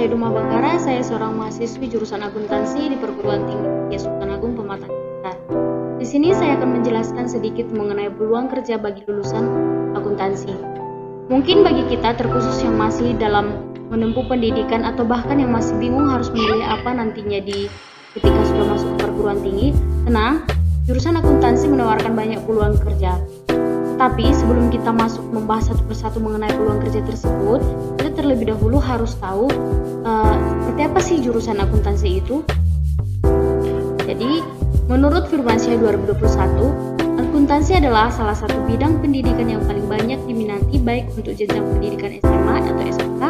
saya Duma Bangkara, saya seorang mahasiswi jurusan akuntansi di Perguruan Tinggi Sultan Agung Pematang Siantar. Di sini saya akan menjelaskan sedikit mengenai peluang kerja bagi lulusan akuntansi. Mungkin bagi kita terkhusus yang masih dalam menempuh pendidikan atau bahkan yang masih bingung harus memilih apa nantinya ketika sudah masuk ke perguruan tinggi, tenang, jurusan akuntansi menawarkan banyak peluang kerja. Tapi sebelum kita masuk membahas satu persatu mengenai peluang kerja tersebut, kita terlebih dahulu harus tahu seperti apa sih jurusan akuntansi itu. Jadi, menurut Firmansyah 2021, akuntansi adalah salah satu bidang pendidikan yang paling banyak diminati baik untuk jenjang pendidikan SMA atau SMK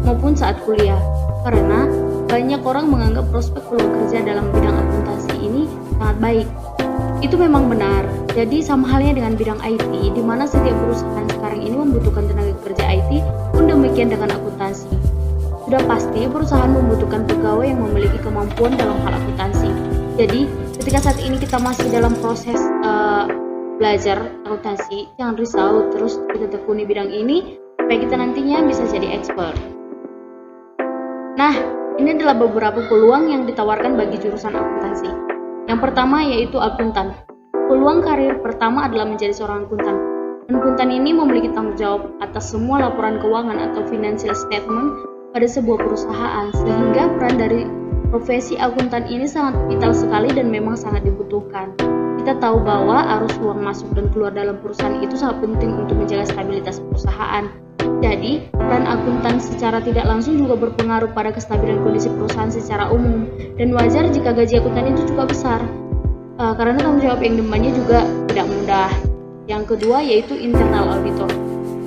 maupun saat kuliah. Karena banyak orang menganggap prospek peluang kerja dalam bidang akuntansi ini sangat baik. Itu memang benar. Jadi sama halnya dengan bidang IT, di mana setiap perusahaan sekarang ini membutuhkan tenaga kerja IT, pun demikian dengan akuntansi. Sudah pasti perusahaan membutuhkan pegawai yang memiliki kemampuan dalam hal akuntansi. Jadi ketika saat ini kita masih dalam proses belajar akuntansi, jangan risau, terus kita tekuni bidang ini supaya kita nantinya bisa jadi expert. Nah, ini adalah beberapa peluang yang ditawarkan bagi jurusan akuntansi. Yang pertama yaitu akuntan. Peluang karir pertama adalah menjadi seorang akuntan. Akuntan ini memiliki tanggung jawab atas semua laporan keuangan atau financial statement pada sebuah perusahaan, sehingga peran dari profesi akuntan ini sangat vital sekali dan memang sangat dibutuhkan. Kita tahu bahwa arus uang masuk dan keluar dalam perusahaan itu sangat penting untuk menjaga stabilitas perusahaan. Jadi, peran akuntan secara tidak langsung juga berpengaruh pada kestabilan kondisi perusahaan secara umum, dan wajar jika gaji akuntan itu juga besar. Karena tanggung jawab yang demandnya juga tidak mudah. Yang kedua yaitu internal auditor.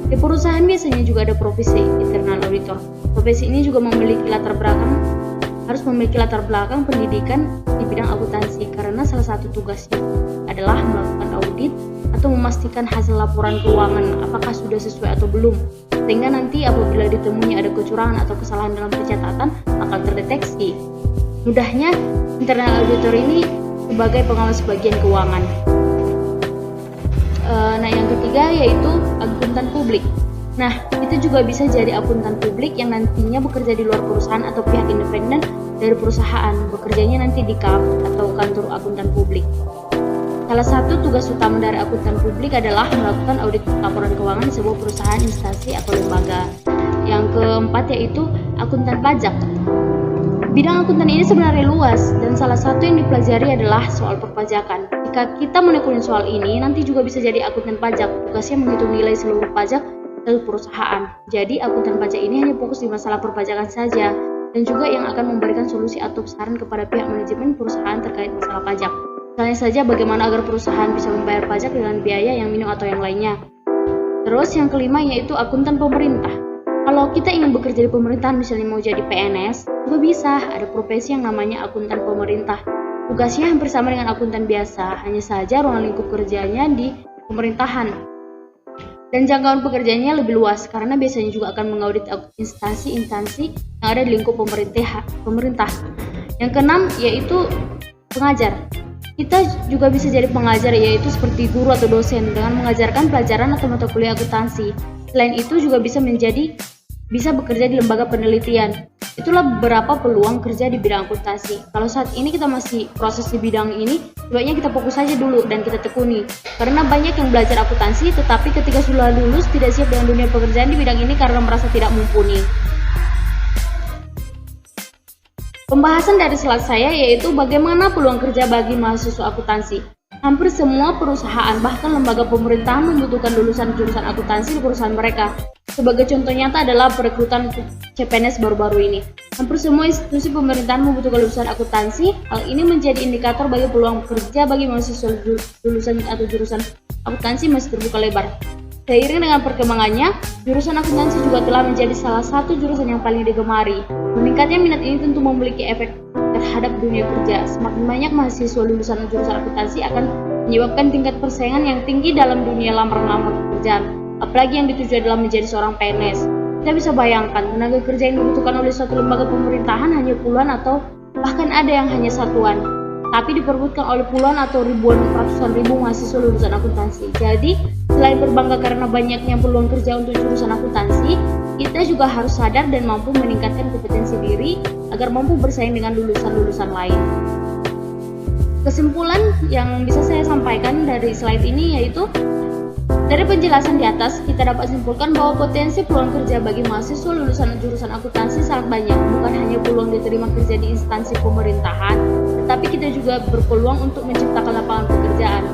Di perusahaan biasanya juga ada profesi internal auditor. Profesi ini juga harus memiliki latar belakang pendidikan di bidang akuntansi, karena salah satu tugasnya adalah melakukan audit atau memastikan hasil laporan keuangan apakah sudah sesuai atau belum, sehingga nanti apabila ditemunya ada kecurangan atau kesalahan dalam pencatatan bakal terdeteksi. Mudahnya, internal auditor ini sebagai pengawas bagian keuangan. Nah, yang ketiga yaitu akuntan publik. Nah, itu juga bisa jadi akuntan publik yang nantinya bekerja di luar perusahaan atau pihak independen dari perusahaan, bekerjanya nanti di KAP atau kantor akuntan publik. Salah satu tugas utama dari akuntan publik adalah melakukan audit laporan keuangan di sebuah perusahaan, instansi, atau lembaga. Yang keempat yaitu akuntan pajak. Bidang akuntan ini sebenarnya luas, dan salah satu yang dipelajari adalah soal perpajakan. Jika kita menekuni soal ini, nanti juga bisa jadi akuntan pajak. Tugasnya menghitung nilai seluruh pajak dari perusahaan. Jadi akuntan pajak ini hanya fokus di masalah perpajakan saja, dan juga yang akan memberikan solusi atau saran kepada pihak manajemen perusahaan terkait masalah pajak. Misalnya saja bagaimana agar perusahaan bisa membayar pajak dengan biaya yang minim atau yang lainnya. Terus yang kelima yaitu akuntan pemerintah. Kalau kita ingin bekerja di pemerintahan, misalnya mau jadi PNS, juga bisa. Ada profesi yang namanya akuntan pemerintah. Tugasnya hampir sama dengan akuntan biasa, hanya saja ruang lingkup kerjanya di pemerintahan. Dan jangkauan pekerjaannya lebih luas, karena biasanya juga akan mengaudit instansi-instansi yang ada di lingkup pemerintah. Yang keenam yaitu pengajar. Kita juga bisa jadi pengajar, yaitu seperti guru atau dosen dengan mengajarkan pelajaran atau mata kuliah akuntansi. Selain itu juga bisa bekerja di lembaga penelitian. Itulah beberapa peluang kerja di bidang akuntansi. Kalau saat ini kita masih proses di bidang ini, sebaiknya kita fokus saja dulu dan kita tekuni. Karena banyak yang belajar akuntansi, tetapi ketika sudah lulus tidak siap dengan dunia pekerjaan di bidang ini karena merasa tidak mumpuni. Pembahasan dari slide saya yaitu bagaimana peluang kerja bagi mahasiswa akuntansi. Hampir semua perusahaan, bahkan lembaga pemerintahan membutuhkan lulusan jurusan akuntansi di perusahaan mereka. Sebagai contoh nyata adalah perekrutan CPNS baru-baru ini. Hampir semua institusi pemerintahan membutuhkan lulusan akuntansi. Hal ini menjadi indikator bagi peluang kerja bagi mahasiswa lulusan atau jurusan akuntansi masih terbuka lebar. Seiring dengan perkembangannya, jurusan akuntansi juga telah menjadi salah satu jurusan yang paling digemari. Meningkatnya minat ini tentu memiliki efek terhadap dunia kerja. Semakin banyak mahasiswa lulusan jurusan akuntansi akan menyebabkan tingkat persaingan yang tinggi dalam dunia lamar-lamar pekerjaan. Apalagi yang dituju adalah menjadi seorang PNS. Kita bisa bayangkan, tenaga kerja yang dibutuhkan oleh suatu lembaga pemerintahan hanya puluhan atau bahkan ada yang hanya satuan. Tapi diperebutkan oleh puluhan atau ratusan ribu mahasiswa lulusan akuntansi. Jadi, Selain berbangga karena banyaknya peluang kerja untuk jurusan akuntansi, kita juga harus sadar dan mampu meningkatkan kompetensi diri agar mampu bersaing dengan lulusan-lulusan lain. Kesimpulan yang bisa saya sampaikan dari slide ini yaitu, dari penjelasan di atas, kita dapat simpulkan bahwa potensi peluang kerja bagi mahasiswa lulusan jurusan akuntansi sangat banyak, bukan hanya peluang diterima kerja di instansi pemerintahan, tetapi kita juga berpeluang untuk menciptakan lapangan pekerjaan.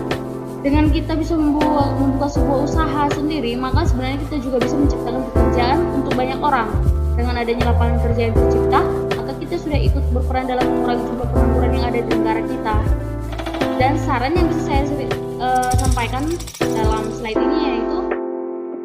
Dengan kita bisa membuka sebuah usaha sendiri, maka sebenarnya kita juga bisa menciptakan pekerjaan untuk banyak orang. Dengan adanya lapangan kerja yang tercipta, maka kita sudah ikut berperan dalam mengurangi jumlah pengangguran yang ada di negara kita. Dan saran yang bisa saya sampaikan dalam slide ini yaitu,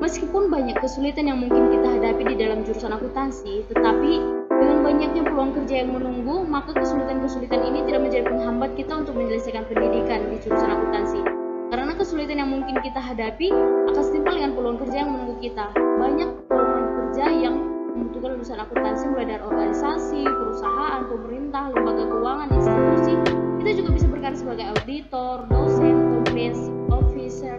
meskipun banyak kesulitan yang mungkin kita hadapi di dalam jurusan akuntansi, tetapi dengan banyaknya peluang kerja yang menunggu, maka kesulitan-kesulitan ini tidak menjadi penghambat kita untuk menyelesaikan pendidikan di jurusan akuntansi. Karena kesulitan yang mungkin kita hadapi akan setimpal dengan peluang kerja yang menunggu kita. Banyak peluang kerja yang membutuhkan lulusan akuntansi, mulai dari organisasi, perusahaan, pemerintah, lembaga keuangan, institusi. Kita juga bisa berkarya sebagai auditor, dosen, compliance officer,